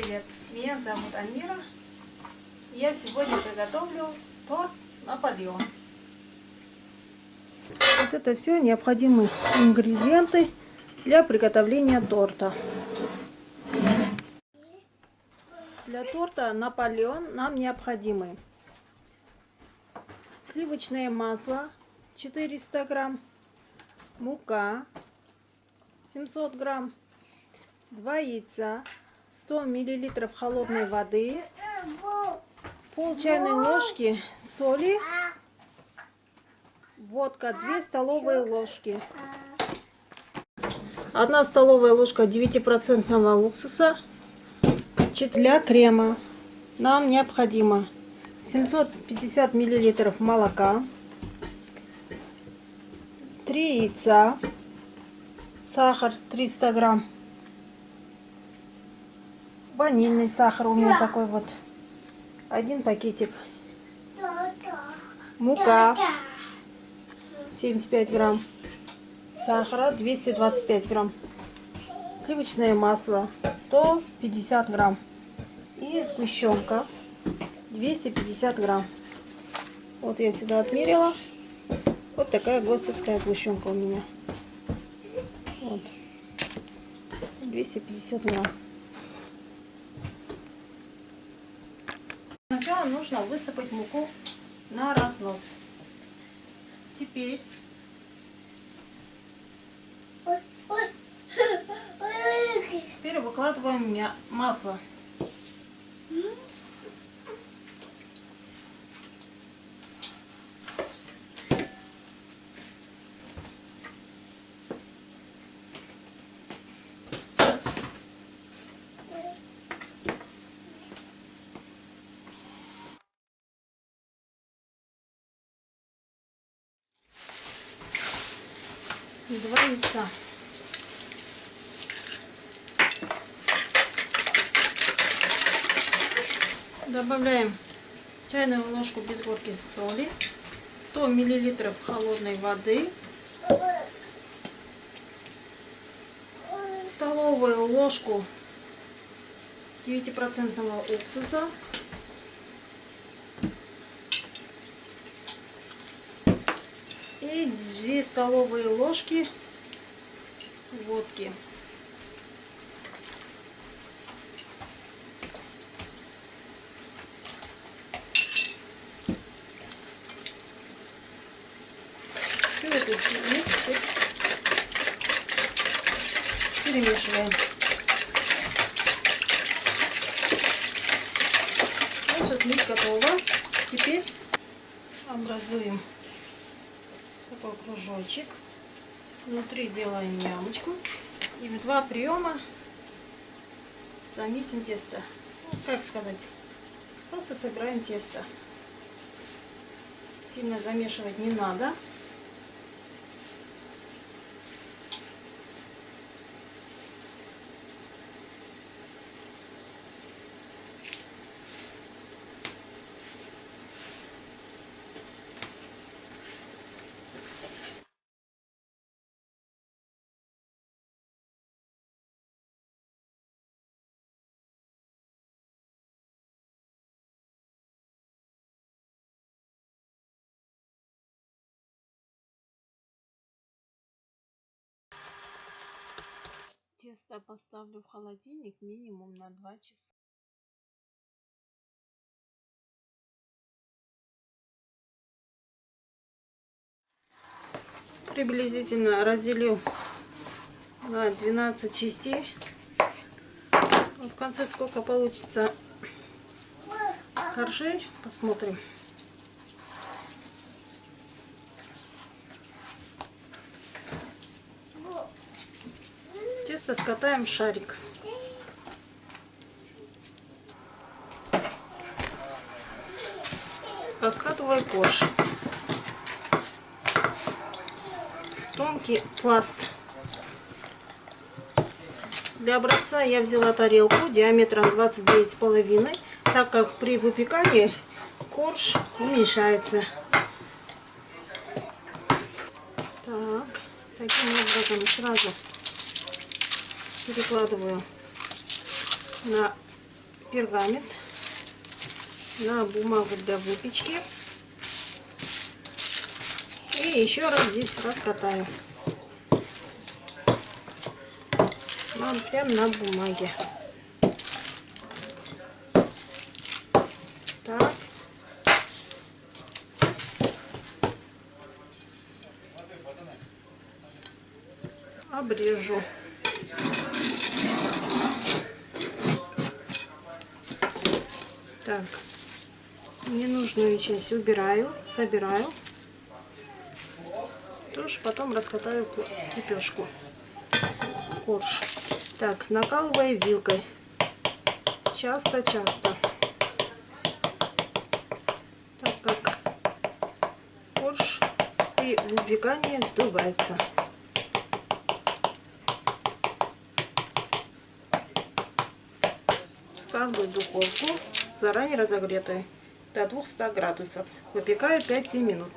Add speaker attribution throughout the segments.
Speaker 1: привет! Меня зовут Амира. Я сегодня приготовлю торт Наполеон. Вот это все необходимые ингредиенты для приготовления торта. Для торта Наполеон нам необходимы сливочное масло 400 грамм, мука 700 грамм, 2 яйца, 100 миллилитров холодной воды, пол чайной ложки соли, водка 2 столовые ложки, 1 столовая ложка 9% уксуса. Для крема нам необходимо 750 миллилитров молока, 3 яйца, сахар 300 грамм, ванильный сахар у меня такой вот, 1 пакетик, мука 75 грамм, сахара 225 грамм, сливочное масло 150 грамм и сгущенка 250 грамм. Вот я сюда отмерила. Вот такая ГОСТовская сгущенка у меня. Вот. 250 грамм. Сначала нужно высыпать муку на разнос. Теперь выкладываем масло. Два яйца. Добавляем чайную ложку без горки соли, 100 миллилитров холодной воды, столовую ложку 9% уксуса, и 2 столовые ложки водки. Все это вместе перемешиваем. Наша смесь готова. Теперь образуем такой кружочек. Внутри делаем ямочку. И в 2 приема замесим тесто. Ну, как сказать, просто собираем тесто. Сильно замешивать не надо. Тесто поставлю в холодильник минимум на 2 часа. Приблизительно разделю на 12 частей. В конце сколько получится коржей, посмотрим. Тесто скатаем в шарик. Раскатываю корж в тонкий пласт. Для образца я взяла тарелку диаметром 29,5, так как при выпекании корж уменьшается. Так, таким образом сразу перекладываю на пергамент на бумагу для выпечки. И еще раз здесь раскатаю. Прям на бумаге. Так. Обрежу. Так. Ненужную часть убираю, собираю. Тоже потом раскатаю лепешку. Корж. Так, накалываю вилкой. Часто-часто. Так как корж при выпекании вздувается. Ставлю в духовку, заранее разогретую, до 200 градусов. Выпекаю 5-7 минут.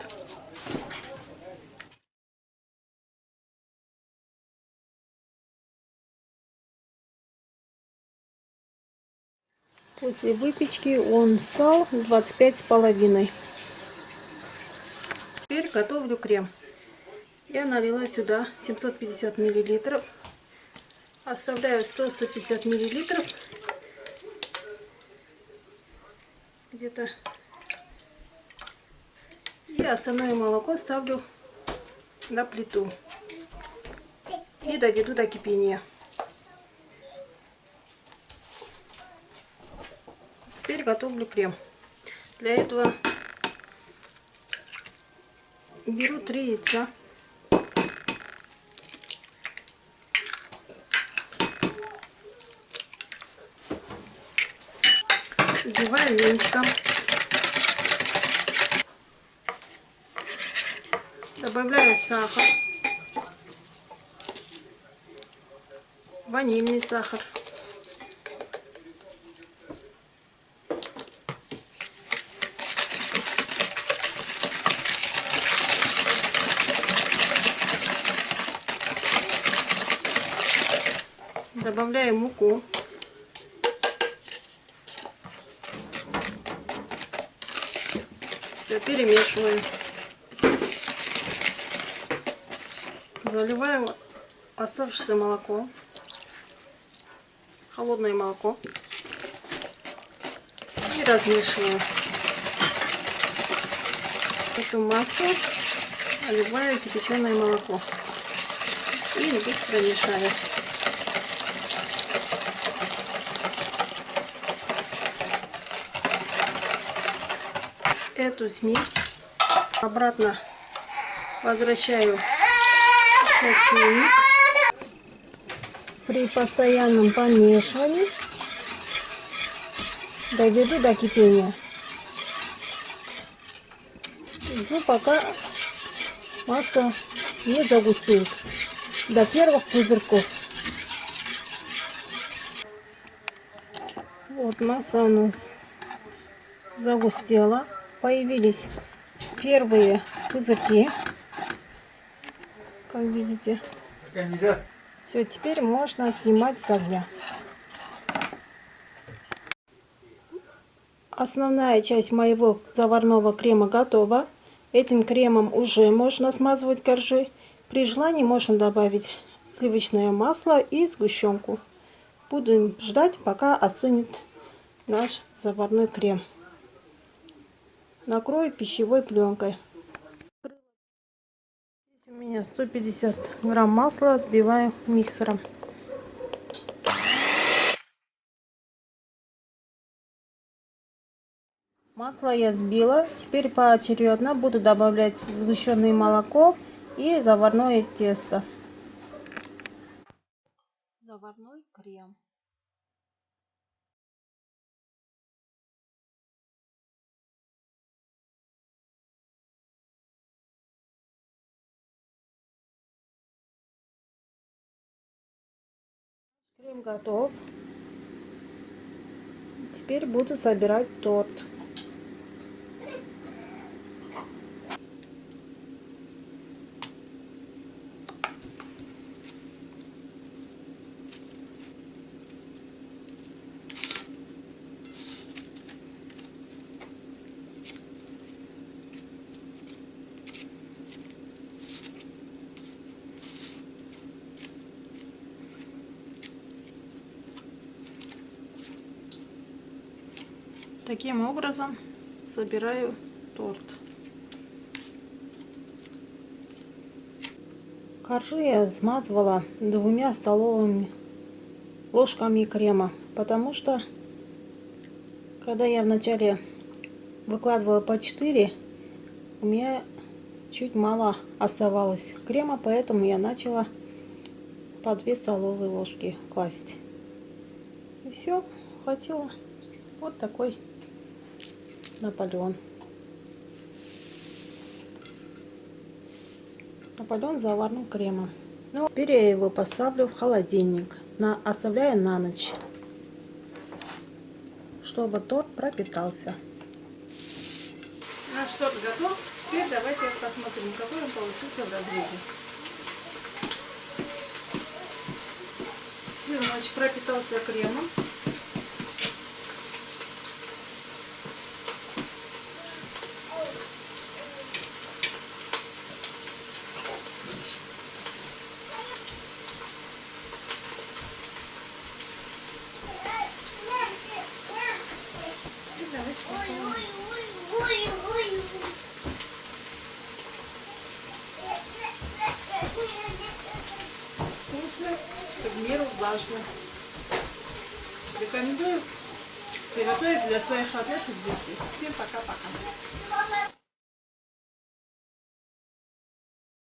Speaker 1: После выпечки он стал 25,5. Теперь готовлю крем. Я налила сюда 750 миллилитров. Оставляю 100-150 миллилитров. Где-то. И основное молоко ставлю на плиту. И доведу до кипения. Теперь готовлю крем. Для этого беру 3 яйца. Взбиваю венчиком. Добавляю сахар. Ванильный сахар. Добавляю муку. Все перемешиваю. Заливаю оставшееся молоко. Холодное молоко. И размешиваю. Эту массу наливаю в кипяченое молоко. И быстро мешаю. Эту смесь обратно возвращаю в сотейник. При постоянном помешивании доведу до кипения. Жду, пока масса не загустеет до первых пузырьков. Вот масса у нас загустела. Появились первые пузырьки, как видите. Все, теперь можно снимать с огня. Основная часть моего заварного крема готова. Этим кремом уже можно смазывать коржи. При желании можно добавить сливочное масло и сгущенку. Будем ждать, пока остынет наш заварной крем. Накрою пищевой пленкой. Здесь у меня 150 грамм масла, взбиваю миксером. Масло я взбила. Теперь поочередно буду добавлять сгущенное молоко и заварное тесто. Заварной крем. Крем готов. Теперь буду собирать торт. Таким образом собираю торт. Коржи я смазывала 2 столовыми ложками крема, потому что когда я вначале выкладывала по 4, у меня чуть мало оставалось крема, поэтому я начала по 2 столовые ложки класть. И все, хватило. Вот такой Наполеон. Наполеон с заварным кремом. Ну, теперь я его поставлю в холодильник, оставляя на ночь, чтобы торт пропитался. Наш торт готов. Теперь давайте посмотрим, какой он получился в разрезе. Всю ночь пропитался кремом. Вкусно, в меру влажно. Рекомендую приготовить для своих котлет и близких. Всем пока-пока.